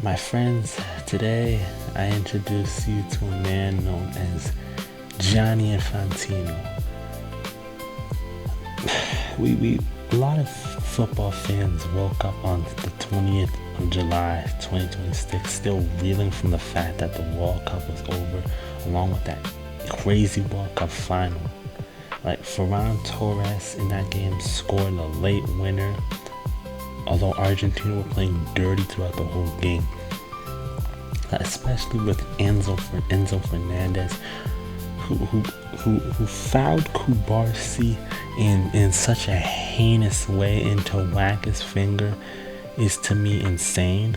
My friends, today I introduce you to a man known as Gianni Infantino. A lot of football fans woke up on the 20th of July 2026 still reeling from the fact that the World Cup was over, along with that crazy World Cup final. Like, Ferran Torres in that game scored a late winner, although Argentina were playing dirty throughout the whole game, especially with Enzo Fernandez, who fouled Kubarsi in such a heinous way, and to whack his finger is to me insane.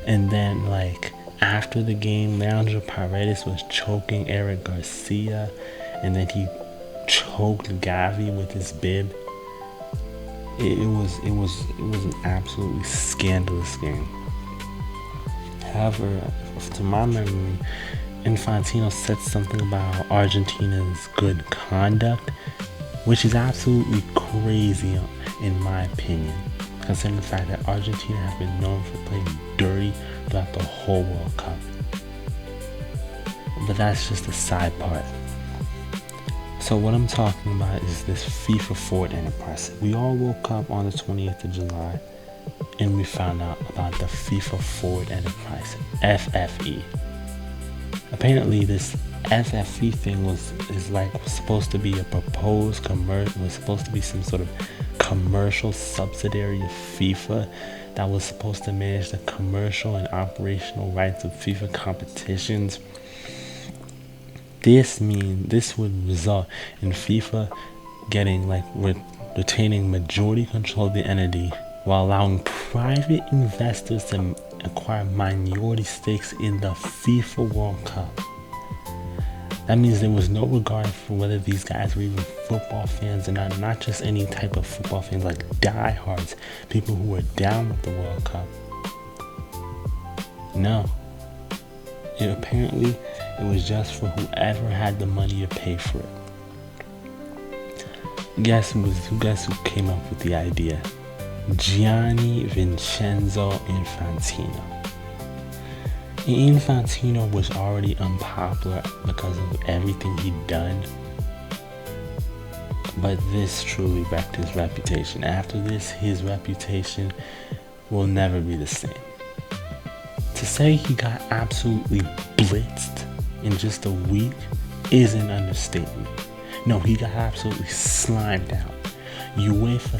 And then, like, after the game, Leandro Paredes was choking Eric Garcia, and then he choked Gavi with his bib. It was an absolutely scandalous game. However, to my memory, Infantino said something about Argentina's good conduct, which is absolutely crazy in my opinion, considering the fact that Argentina has been known for playing dirty throughout the whole World Cup. But that's just a side part. So what I'm talking about is this FIFA Forward Enterprise. We all woke up on the 20th of July and we found out about the FIFA Forward Enterprise, FFE. Apparently this FFE thing was supposed to be a proposed commercial, was supposed to be some sort of commercial subsidiary of FIFA that was supposed to manage the commercial and operational rights of FIFA competitions. This would result in FIFA getting retaining majority control of the entity while allowing private investors to acquire minority stakes in the FIFA World Cup. That means there was no regard for whether these guys were even football fans or not just any type of football fans, like diehards, people who were down with the World Cup. No. Apparently, it was just for whoever had the money to pay for it. Guess who came up with the idea? Gianni Vincenzo Infantino. Infantino was already unpopular because of everything he'd done, but this truly wrecked his reputation. After this, his reputation will never be the same. To say he got absolutely blitzed in just a week is an understatement. No, he got absolutely slimed out. UEFA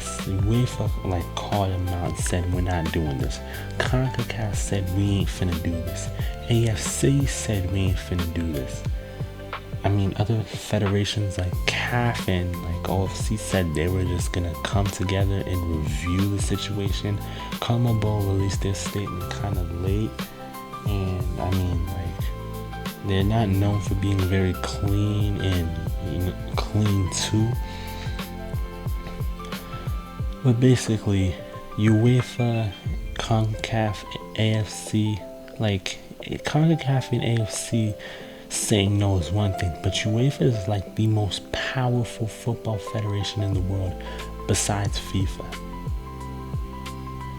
called him out and said, we're not doing this. CONCACAF said, we ain't finna do this. AFC said, we ain't finna do this. I mean, other federations like CAF and OFC said they were just gonna come together and review the situation. CONMEBOL released their statement kind of late, and I mean, they're not known for being very clean and clean too. But basically, UEFA, CONCACAF, AFC, CONCACAF and AFC saying no is one thing, but UEFA is the most powerful football federation in the world besides FIFA.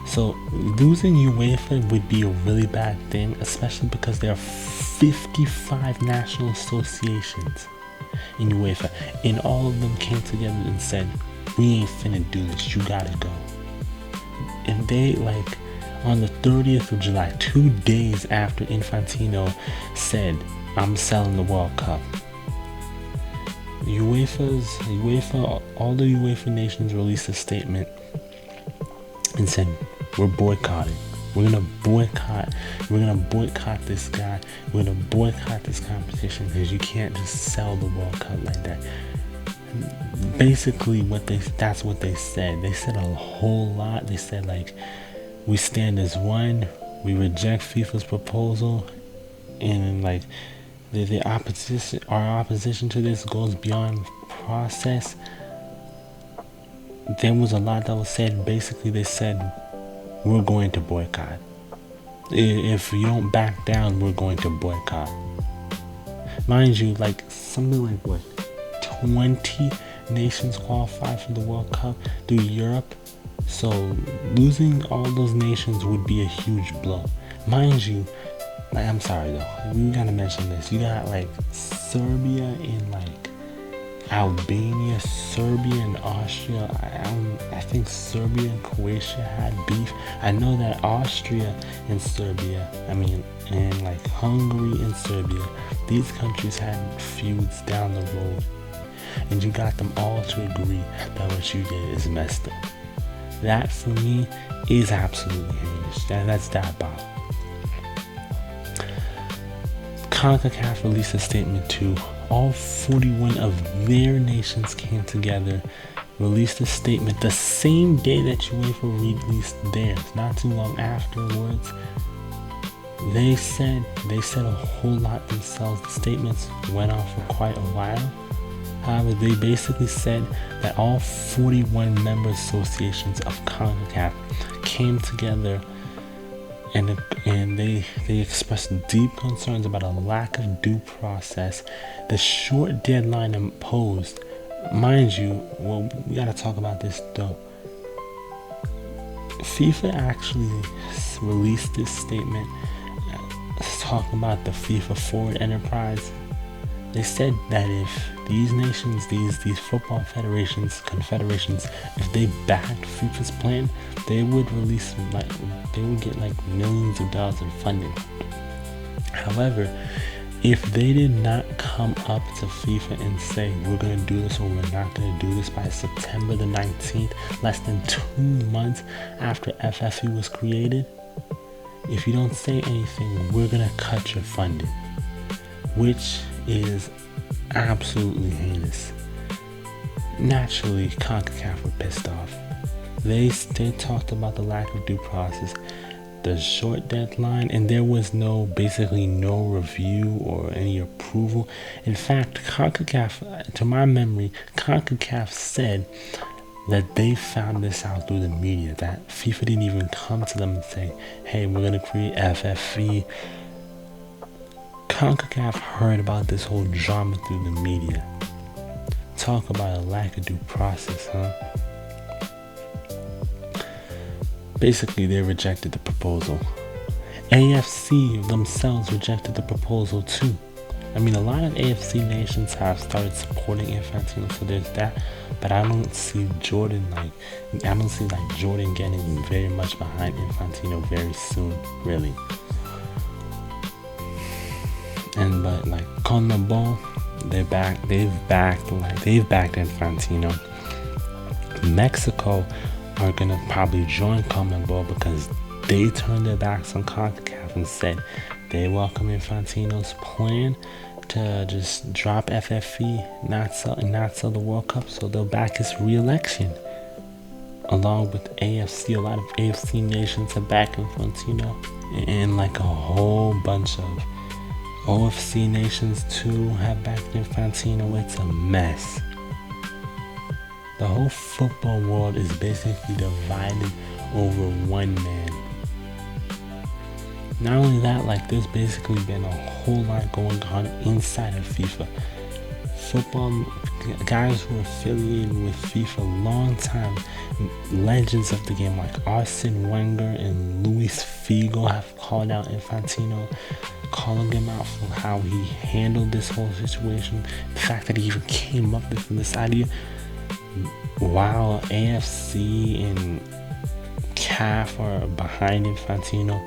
So losing UEFA would be a really bad thing, especially because there are 55 national associations in UEFA, and all of them came together and said, we ain't finna do this, you gotta go. And they, on the 30th of July, 2 days after Infantino said, I'm selling the World Cup, all the UEFA nations released a statement and said, we're boycotting. We're gonna boycott this guy. We're gonna boycott this competition because you can't just sell the World Cup like that. Basically, that's what they said. They said a whole lot. They said, we stand as one, we reject FIFA's proposal, and the opposition, our opposition to this goes beyond process. There was a lot that was said. Basically, they said, we're going to boycott. If you don't back down, we're going to boycott. Mind you, something 20 nations qualified for the World Cup through Europe. So losing all those nations would be a huge blow. Mind you, like, I'm sorry though, we gotta mention this. You got like Serbia and like Albania, Serbia and Austria. I think Serbia and Croatia had beef. I know that Austria and Serbia, and like Hungary and Serbia, these countries had feuds down the road. And you got them all to agree that what you did is messed up. That for me is absolutely heinous. That's diabolical. CONCACAF released a statement too. All 41 of their nations came together, released a statement the same day that UEFA released theirs, not too long afterwards. They said a whole lot themselves. The statements went on for quite a while. However, they basically said that all 41 member associations of CONCACAF came together and they expressed deep concerns about a lack of due process, the short deadline imposed. Mind you, well, we gotta talk about this though. FIFA actually released this statement talking about the FIFA Forward enterprise. They said that if these nations, these football federations, confederations, if they backed FIFA's plan, they would get like millions of dollars in funding. However, if they did not come up to FIFA and say we're gonna do this or we're not gonna do this by September the 19th, less than 2 months after FFE was created, if you don't say anything, we're gonna cut your funding, which is absolutely heinous. Naturally, CONCACAF were pissed off. They talked about the lack of due process, the short deadline, and there was basically no review or any approval. In fact, CONCACAF, to my memory, CONCACAF said that they found this out through the media, that FIFA didn't even come to them and say, hey, we're going to create FFE. CONCACAF heard about this whole drama through the media. Talk about a lack of due process, huh? Basically, they rejected the proposal. AFC themselves rejected the proposal too. A lot of AFC nations have started supporting Infantino, so there's that. But I don't see Jordan Jordan getting very much behind Infantino very soon, really. But like CONMEBOL, they've backed Infantino. Mexico are gonna probably join CONMEBOL because they turned their backs on CONCACAF and said they welcome Infantino's plan to just drop FFE, not sell the World Cup, so they'll back his re-election. Along with AFC, a lot of AFC nations have backed Infantino, and like a whole bunch of OFC nations too have backed Infantino. It's a mess. The whole football world is basically divided over one man. Not only that, there's basically been a whole lot going on inside of FIFA. Football guys who are affiliated with FIFA long time, legends of the game like Arsene Wenger and Luis Figo have called out Infantino, calling him out for how he handled this whole situation, the fact that he even came up with this idea. While AFC and CAF are behind Infantino,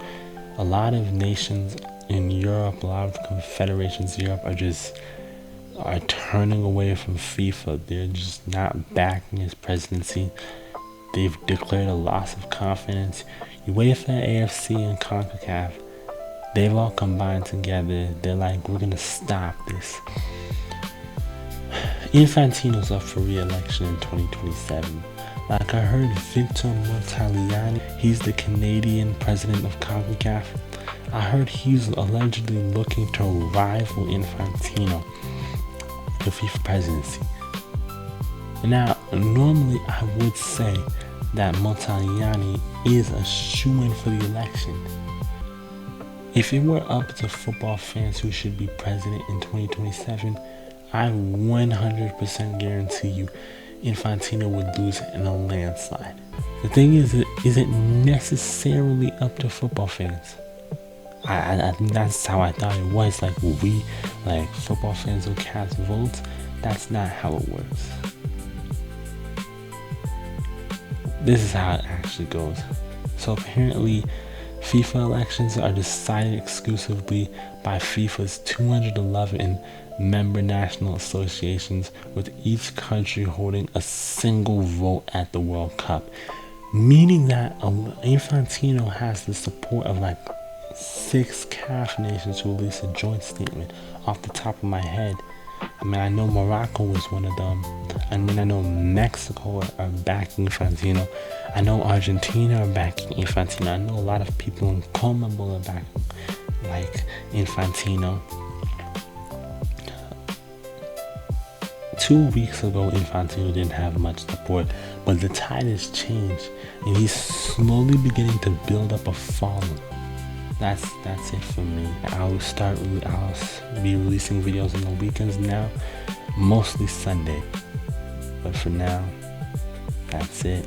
a lot of nations in Europe, a lot of confederations in Europe are turning away from FIFA. They're just not backing his presidency. They've declared a loss of confidence. UEFA, AFC, and CONCACAF, they've all combined together. They're like, we're gonna stop this. Infantino's up for re-election in 2027. I heard Victor Montagliani, he's the Canadian president of CONCACAF. I heard he's allegedly looking to rival Infantino, the FIFA presidency. Now, normally I would say that Montagliani is a shoo-in for the election. If it were up to football fans who should be president in 2027, I 100% guarantee you Infantino would lose in a landslide. The thing is it necessarily up to football fans? I think that's how I thought it was. Like we, like football fans who cast votes. That's not how it works. This is how it actually goes. So apparently, FIFA elections are decided exclusively by FIFA's 211 member national associations, with each country holding a single vote at the World Cup. Meaning that Infantino has the support of like 6 CAF nations to release a joint statement off the top of my head. I mean, I know Morocco was one of them. I mean, I know Mexico are backing Infantino. I know Argentina are backing Infantino. I know a lot of people in CONMEBOL are backing, like, Infantino. 2 weeks ago, Infantino didn't have much support, but the tide has changed, and he's slowly beginning to build up a following. That's it for me. I'll be releasing videos on the weekends now, mostly Sunday. But for now, that's it.